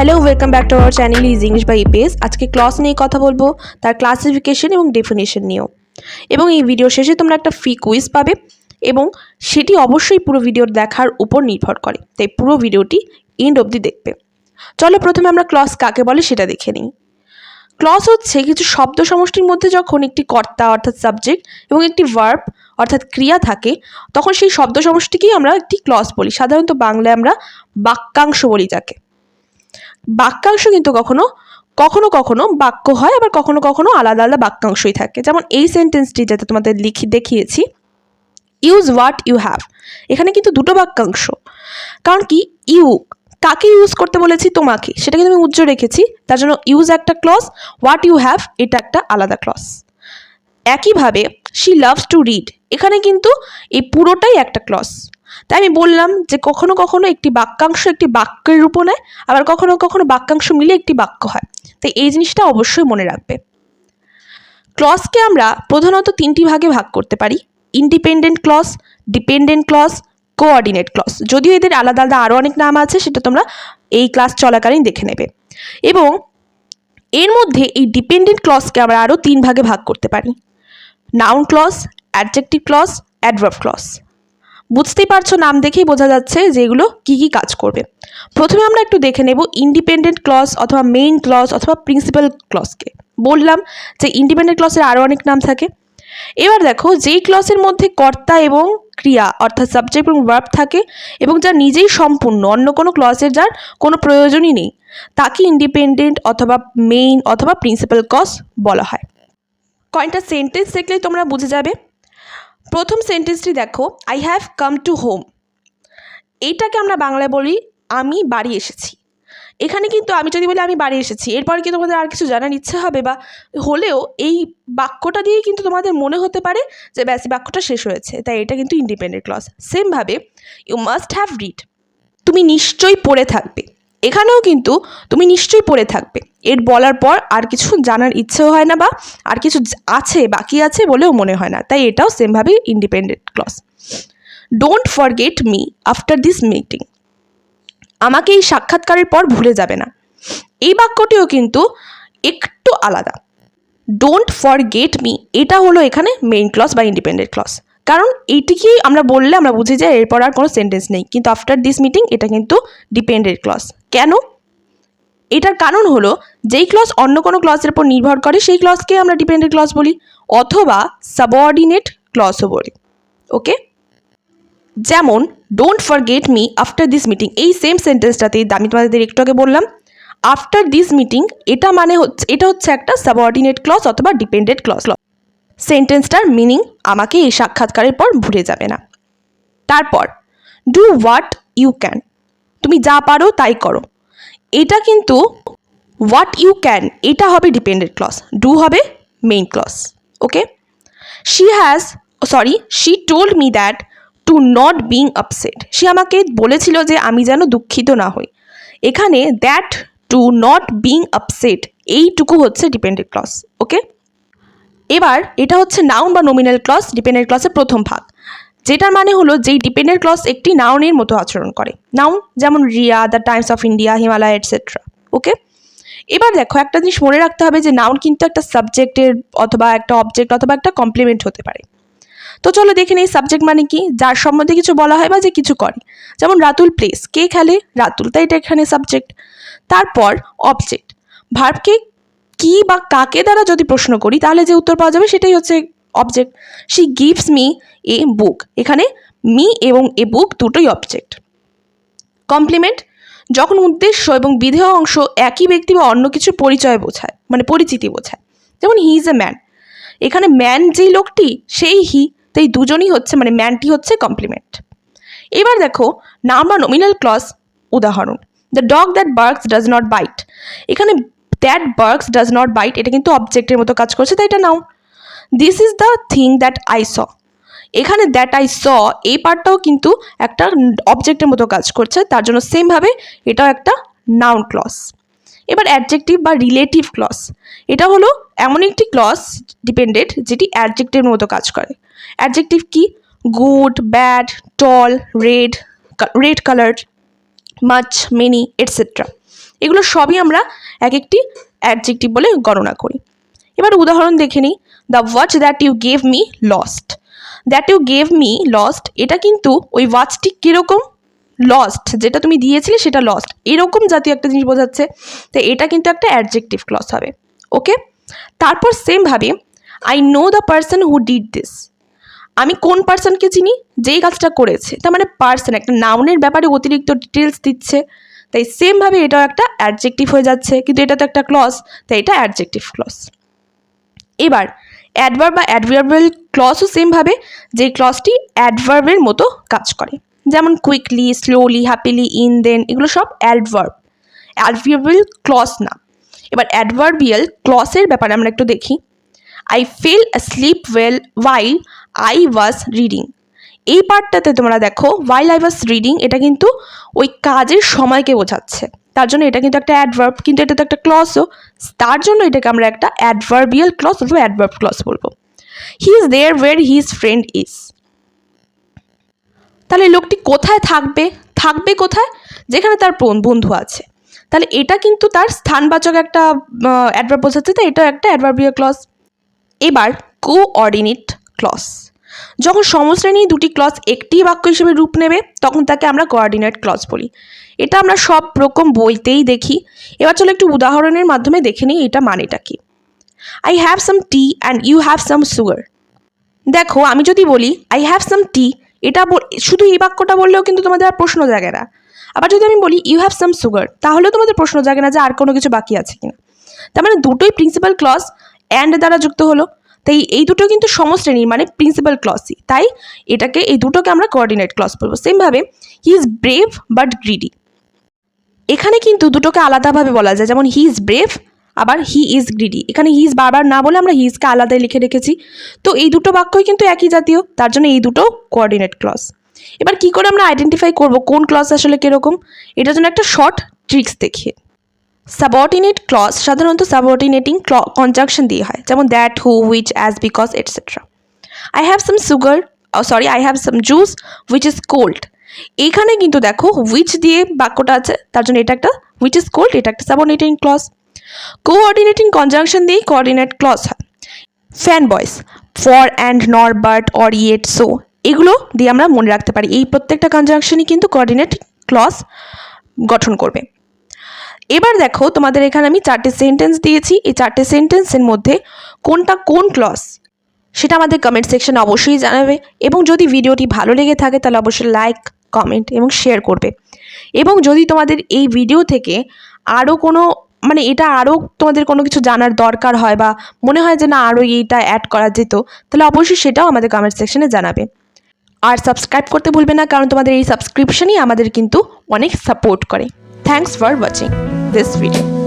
Hello, welcome back to our channel is English by EEAPS। আজকে clause নিয়ে কথা বলবো, তার ক্লাসিফিকেশন এবং ডেফিনেশন নিয়েও। এবং এই ভিডিও শেষে তোমরা একটা ফ্রি কুইজ পাবে এবং সেটি অবশ্যই পুরো ভিডিও দেখার উপর নির্ভর করে, তাই পুরো ভিডিওটি এন্ড অবধি দেখবে। চলো প্রথমে আমরা ক্লজ কাকে বলে সেটা দেখে নিই। ক্লজ হচ্ছে কিছু শব্দ সমষ্টির মধ্যে যখন একটি কর্তা অর্থাৎ সাবজেক্ট এবং একটি ভার্ব অর্থাৎ ক্রিয়া থাকে, তখন সেই শব্দ সমষ্টিকেই আমরা একটি ক্লজ বলি। সাধারণত বাংলায় আমরা বাক্যাংশ বলি যাকে। বাক্যাংশ কিন্তু কখনো কখনো বাক্য হয়, আবার কখনো কখনো আলাদা আলাদা বাক্যাংশই থাকে। যেমন এই সেন্টেন্সটি যাতে তোমাদের দেখিয়েছি, ইউজ হোয়াট ইউ হ্যাভ, এখানে কিন্তু দুটো বাক্যাংশ। কারণ কি, ইউ কাকে ইউজ করতে বলেছি, তোমাকে, সেটা কিন্তু আমি উজ্জ্ব রেখেছি, তার জন্য ইউজ একটা ক্লজ, হোয়াট ইউ হ্যাভ এটা একটা আলাদা ক্লজ। একইভাবে শি লাভস টু রিড, এখানে কিন্তু এই পুরোটাই একটা ক্লজ। তাই আমি বললাম যে কখনো কখনো একটি বাক্যাংশ একটি বাক্যের রূপ নেয়, আবার কখনো কখনো বাক্যাংশ মিলে একটি বাক্য হয়। তাই এই জিনিসটা অবশ্যই মনে রাখবে। ক্লজকে আমরা প্রধানত তিনটি ভাগে ভাগ করতে পারি: independent clause, dependent clause, coordinate clause. যদিও এদের আলাদা আলাদা আরও অনেক নাম আছে, সেটা তোমরা এই ক্লাস চলাকালীন দেখে নেবে। এবং এর মধ্যে এই ডিপেন্ডেন্ট ক্লজকে আমরা আরও তিন ভাগে ভাগ করতে পারি: noun clause, adjective clause, adverb clause. বুঝতেই পারছো, নাম দেখেই বোঝা যাচ্ছে যে এগুলো কী কী কাজ করবে। প্রথমে আমরা একটু দেখে নেব ইন্ডিপেন্ডেন্ট ক্লজ অথবা মেইন ক্লজ অথবা প্রিন্সিপাল ক্লজকে। বললাম যে ইন্ডিপেন্ডেন্ট ক্লজের আরও অনেক নাম থাকে। এবার দেখো, যেই ক্লজের মধ্যে কর্তা এবং ক্রিয়া অর্থাৎ সাবজেক্ট এবং ভার্ব থাকে এবং যা নিজেই সম্পূর্ণ, অন্য কোনো ক্লজের যার কোনো প্রয়োজনই নেই, তাকে ইন্ডিপেন্ডেন্ট অথবা মেইন অথবা প্রিন্সিপাল ক্লজ বলা হয়। কয়েকটা সেন্টেন্স দেখলেই তোমরা বুঝে যাবে। প্রথম সেন্টেন্সটি দেখো, I have come to home. এইটাকে আমরা বাংলায় বলি আমি বাড়ি এসেছি। এখানে কিন্তু আমি যদি বলি আমি বাড়ি এসেছি, এরপরে কি তোমাদের আর কিছু জানার ইচ্ছে হবে, বা হলেও এই বাক্যটা দিয়েই কিন্তু তোমাদের মনে হতে পারে যে ব্যাস বাক্যটা শেষ হয়েছে। তাই এটা কিন্তু ইন্ডিপেন্ডেন্ট ক্লজ। সেমভাবে ইউ মাস্ট হ্যাভ রিড, তুমি নিশ্চয়ই পড়ে থাকবে। এখানেও কিন্তু তুমি নিশ্চয়ই পড়ে থাকবে, এর বলার পর আর কিছু জানার ইচ্ছেও হয় না, বা আর কিছু আছে বাকি আছে বলেও মনে হয় না। তাই এটাও সেমভাবেই independent clause. Don't forget me after this meeting, আমাকে এই সাক্ষাৎকারের পর ভুলে যাবে না। এই বাক্যটিও কিন্তু একটু আলাদা। ডোন্ট ফরগেট মি এটা হলো এখানে মেইন ক্লজ বা ইন্ডিপেন্ডেন্ট ক্লজ, কারণ এইটিকেই আমরা বললে আমরা বুঝি যে এরপর আর কোনো সেন্টেন্স নেই। কিন্তু আফটার দিস মিটিং এটা কিন্তু ডিপেন্ডেন্ট ক্লজ। কেন? এটার কারণ হলো, যেই ক্লজ অন্য কোনো ক্লজের উপর নির্ভর করে সেই ক্লজকে আমরা ডিপেন্ডেন্ট ক্লজ বলি, অথবা সাবঅর্ডিনেট ক্লজও বলি। ওকে, যেমন don't forget me after this meeting, এই সেম সেন্টেন্সটাতেই আমি তোমাদের একটু আগে বললাম আফটার দিস মিটিং, এটা মানে হচ্ছে, এটা হচ্ছে একটা সাবঅর্ডিনেট ক্লজ অথবা ডিপেন্ডেন্ট ক্লজ। সেন্টেন্সটার মিনিং আমাকে এই সাক্ষাৎকারের পর ভুলে যাবে না। তারপর ডু হোয়াট ইউ ক্যান, তুমি যা পারো তাই করো। এটা কিন্তু হোয়াট ইউ ক্যান এটা হবে ডিপেন্ডেন্ট ক্লজ, ডু হবে main clause. Okay, she told me that to not being upset, সে আমাকে বলেছিল যে আমি যেন দুঃখিত না হই। এখানে that to not being upset এইটুকু হচ্ছে ডিপেন্ডেন্ট ক্লজ। ওকে, এবার এটা হচ্ছে নাউন বা নমিনাল ক্লজ, ডিপেন্ডেন্ট ক্লজের প্রথম ভাগ, যেটার মানে হলো যেই ডিপেন্ডেন্ট ক্লজ একটি নাউনের মতো আচরণ করে। নাউন যেমন Riya, the Times of India, Himalaya, etcetera. Okay, এবার দেখো একটা জিনিস মনে রাখতে হবে যে নাউন কিন্তু একটা সাবজেক্টের অথবা একটা অবজেক্ট অথবা একটা কমপ্লিমেন্ট হতে পারে। তো চলো দেখে নিই সাবজেক্ট মানে কি, যার সম্বন্ধে কিছু বলা হয় বা যে কিছু করে। যেমন রাতুল প্লেস, কে খেলে, রাতুল, তাই এটা এখানে সাবজেক্ট। তারপর অবজেক্ট, ভার্বকে কি বা কাকে দ্বারা যদি প্রশ্ন করি তাহলে যে উত্তর পাওয়া যাবে সেটাই হচ্ছে object. She gives me a book, এখানে মি এবং এ বুক দুটোই অবজেক্ট। কমপ্লিমেন্ট, যখন উদ্দেশ্য এবং বিধেয় অংশ একই ব্যক্তি বা অন্য কিছুর পরিচয় বোঝায়, মানে পরিচিতি বোঝায়। যেমন হি ইজ এ ম্যান, এখানে ম্যান যেই লোকটি সেই হি, তাই দুজনই হচ্ছে, মানে ম্যানটি হচ্ছে কমপ্লিমেন্ট। এবার দেখো নাউন বা নমিনাল ক্লজ উদাহরণ, the dog that barks does not bite, এখানে that barks does not bite এটা কিন্তু অবজেক্টের মতো কাজ করছে, তাই এটা noun. This is the thing that I saw, এখানে দ্যাট আই স এই পার্টটাও কিন্তু একটা অবজেক্টের মতো কাজ করছে, তার জন্য সেমভাবে এটাও একটা নাউন ক্লজ। এবার অ্যাডজেক্টিভ বা রিলেটিভ ক্লজ, এটা হলো এমন একটি ক্লজ ডিপেন্ডেন্ট যেটি অ্যাডজেক্টিভের মতো কাজ করে। অ্যাডজেক্টিভ কি, good, bad, tall, red coloured, much, many, etcetera. এগুলো সবই আমরা এক একটি অ্যাডজেক্টিভ বলে গণনা করি। এবার উদাহরণ দেখে নিই। The watch that you gave me lost. That you gave me lost, এটা কিন্তু ওই ওয়াচটি কীরকম, লস্ট, যেটা তুমি দিয়েছিলে সেটা লস্ট, এরকম জাতীয় একটা জিনিস বোঝাচ্ছে। তো এটা কিন্তু একটা অ্যাডজেক্টিভ ক্লজ হবে। ওকে, তারপর সেমভাবে I know the person who did this. আমি কোন পার্সনকে চিনি, যেই কাজটা করেছে। তার মানে পার্সন একটা নাউনের ব্যাপারে অতিরিক্ত ডিটেলস দিচ্ছে, তাই সেমভাবে এটাও একটা অ্যাডজেক্টিভ হয়ে যাচ্ছে, কিন্তু এটা তো একটা ক্লজ, তাই এটা অ্যাডজেক্টিভ ক্লজ। এবার অ্যাডভার্ব বা অ্যাডভার্বিয়াল ক্লজও সেমভাবে, যে ক্লজটি অ্যাডভার্বের মতো কাজ করে, যেমন কুইকলি, স্লোলি, হ্যাপিলি, ইন, দেন, এগুলো সব অ্যাডভার্ব, অ্যাডভার্বিয়াল ক্লজ না। এবার অ্যাডভার্বিয়াল ক্লজের ব্যাপারে আমরা একটু দেখি। I fail asleep while I was reading। এই পার্টটাতে তোমরা দেখো while I was reading, এটা কিন্তু ওই কাজের সময়কে বোঝাচ্ছে, তার জন্য এটা কিন্তু একটা অ্যাডভার্ব, কিন্তু এটা তো একটা ক্লজও, তার জন্য এটাকে আমরা একটা অ্যাডভার্বিয়াল ক্লজ অথবা অ্যাডভার্ব ক্লজ বলবো। He is there where his friend is. তাহলে লোকটি কোথায় থাকবে, থাকবে কোথায়, যেখানে তার বন্ধু আছে। তাহলে এটা কিন্তু তার স্থানবাচক একটা অ্যাডভার্ব বোঝাচ্ছে, তাই এটাও একটা অ্যাডভার্বিয়াল ক্লজ। এবার কোঅর্ডিনেট ক্লজ, যখন সমশ্রেণী দুটি ক্লজ একটি বাক্য হিসেবে রূপ নেবে তখন তাকে আমরা কোঅর্ডিনেট ক্লজ বলি। এটা আমরা সব রকম বইতেই দেখি। এবার চলো একটু উদাহরণের মাধ্যমে দেখে নিই এটা মানেটা কি। I have some tea and you have some sugar. দেখো আমি যদি বলি আই হ্যাভ সাম টি, এটা শুধু এই বাক্যটা বললেও কিন্তু তোমাদের আর প্রশ্ন জাগে না। আবার যদি আমি বলি ইউ হ্যাভ সাম সুগার, তাহলেও তোমাদের প্রশ্ন জাগে না যে আর কোনো কিছু বাকি আছে কিনা। তার মানে দুটোই প্রিন্সিপাল ক্লজ অ্যান্ড দ্বারা যুক্ত হলো, তাই এই দুটো কিন্তু সমশ্রেণীর মানে প্রিন্সিপাল ক্লজই, তাই এটাকে এই দুটোকে আমরা কোঅর্ডিনেট ক্লজ বলবো। সেমভাবে he is brave but greedy, এখানে কিন্তু দুটোকে আলাদাভাবে বলা যায়, যেমন হি ইজ ব্রেভ, আবার হি ইজ গ্রিডি। এখানে হি ইজ বারবার না বলে আমরা হি ইজকে আলাদাই লিখে রেখেছি, তো এই দুটো বাক্যই কিন্তু একই জাতীয়, তার জন্য এই দুটো কোঅর্ডিনেট ক্লজ। এবার কি করে আমরা আইডেন্টিফাই করব কোন ক্লজ আসলে কীরকম, এটার জন্য একটা শর্ট ট্রিক্স দেখি। সাবঅর্ডিনেট ক্লজ সাধারণত সাবঅর্ডিনেটিং কনজাংশন দিয়ে হয়, যেমন that, who, which, as, because, etcetera. I have some sugar, I have some juice which is cold. এইখানে কিন্তু দেখো হুইচ দিয়ে বাক্যটা আছে, তার জন্য এটা একটা হুইচ ইজ কোল্ড, এটা একটা সাবঅর্ডিনেটিং ক্লজ। কোঅর্ডিনেটিং কনজাংশন দিয়ে কোঅর্ডিনেট ক্লজ হয়। ফ্যান বয়েস, ফর, অ্যান্ড, নর, বাট, অর, ইয়েট, সো, এগুলো দিয়ে আমরা মনে রাখতে পারি। এই প্রত্যেকটা কনজাংশনই কিন্তু কোঅর্ডিনেট ক্লজ গঠন করবে। এবার দেখো তোমাদের এখানে আমি 4টে সেন্টেন্স দিয়েছি, এই 4টে সেন্টেন্সের মধ্যে কোনটা কোন ক্লজ সেটা আমাদের কমেন্ট সেকশনে অবশ্যই জানাবে, এবং যদি ভিডিওটি ভালো লেগে থাকে তাহলে অবশ্যই লাইক, কমেন্ট এবং শেয়ার করবে। এবং যদি তোমাদের এই ভিডিও থেকে আরও কোনো এটা আরও তোমাদের কোনো কিছু জানার দরকার হয় বা মনে হয় যে না আরও এইটা অ্যাড করা যেত, তাহলে অবশ্যই সেটাও আমাদের কমেন্ট সেকশনে জানাবে। আর সাবস্ক্রাইব করতে ভুলবে না, কারণ তোমাদের এই সাবস্ক্রিপশনই আমাদের কিন্তু অনেক সাপোর্ট করে। Thanks for watching this video.